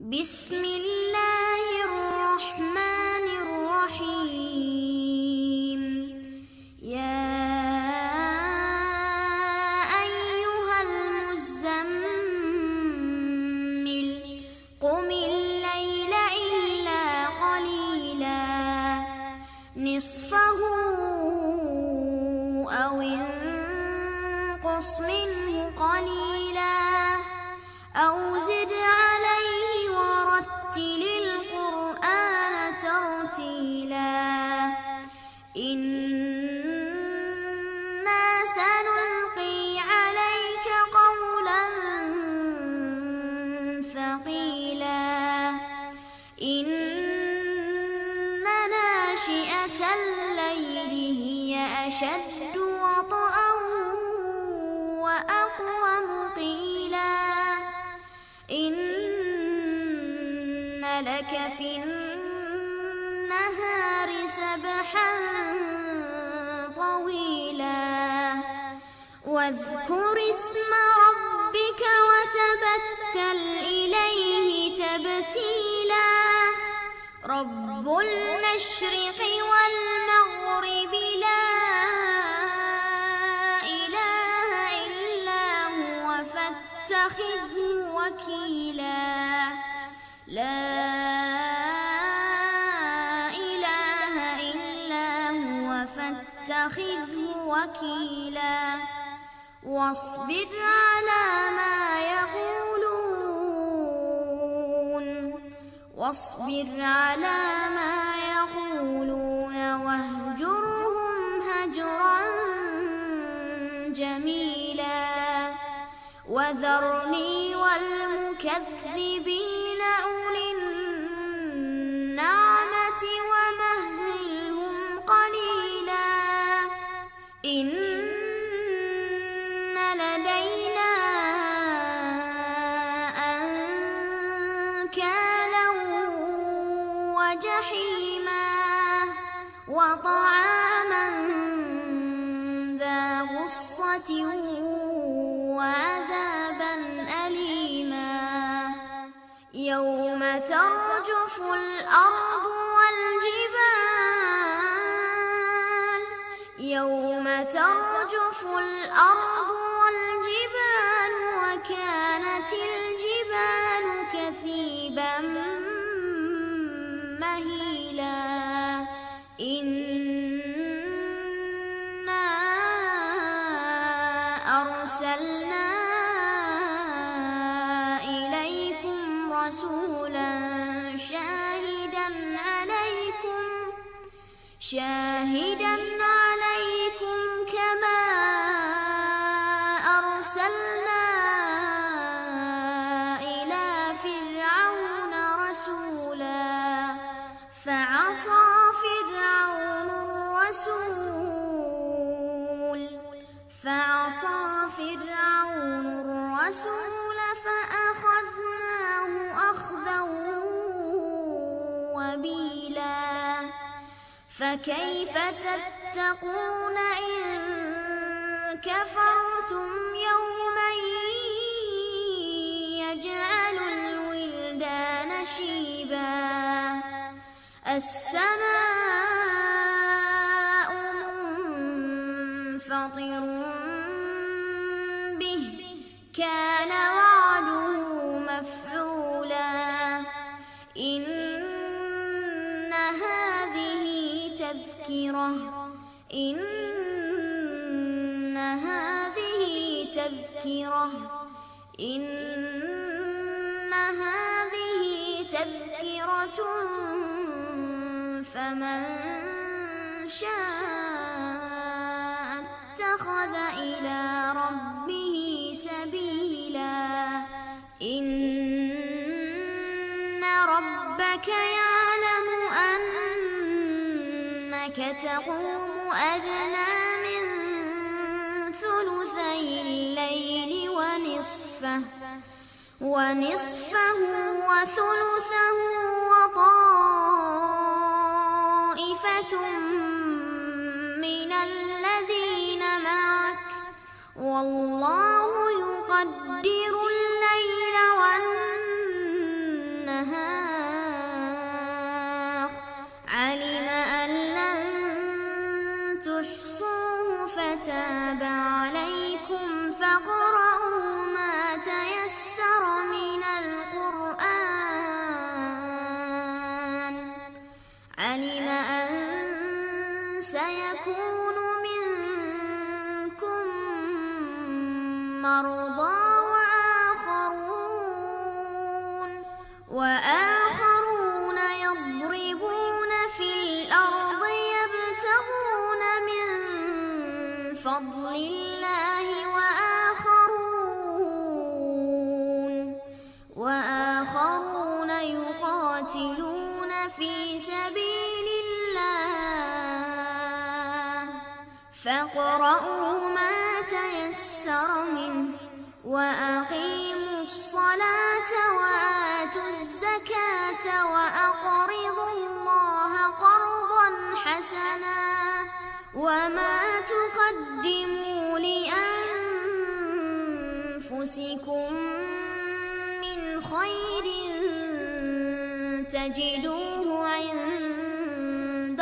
بسم الله الرحمن الرحيم. يا أيها المزمل قم الليل إلا قليلا نصفه أو انقص منه قليلا أو زد عليه ورتل القرآن ترتيلا. إنا سنلقي عليك قولا ثقيلا. إن ناشئة الليل هي أشد وطئا وأقوم قيلا. إن لك في النهار سبحا طويلا. واذكر اسم ربك وتبتل إليه تبتيلا. رب المشرق والمغرب لا إله إلا هو فاتخذه وكيلا. لا إله إلا هو فاتخذه وكيلا. واصبر على ما يقولون واهجرهم هجرا جميلا. وذرني والمكذبين أولي النعمة ومهلهم قليلا. إن لدينا أنكالا وجحيما وطعاما ذا غصة وعذابا أليما. يوم ترجف الأرض والجبال وكانت الجبال كثيبا مهيلا. إنا أرسلنا إليكم رسولا شاهدا عليكم كما أرسلنا إلى فرعون رسولا. فعصى فرعون الرسول فأخذناه أخذا وبيلا. فكيف تتقون إن كفرتم يوما يجعل الولدان شيبا. السماء منفطر به كان وعده مفعولا. إن هذه تذكرة فمن شاء اتخذ إلى ربه سبيلا. إن ربك يعلم أنك تقوم أدنى من ثلثي الليل ونصفه وثلثه وطائفة من الذين معك والله يقدر الليل والنهار النهار علم أن لن تحصوه فتاب عليكم فاقرؤوا ما تيسر من القرآن علم أن سيكون منكم مرضى وآخرون يضربون في الأرض يبتغون من فضل الله وآخرون يقاتلون في سبيل الله فاقرؤوا ما تيسر منه وأقيموا الصلاة وآتوا الزكاة وأقرضوا الله قرضا حسنا وما تقدموا لأنفسكم من خير تجدوه عند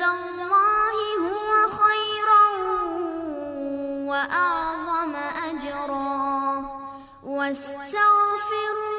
الله هو خيرا وأعظم أجرا واستغفروا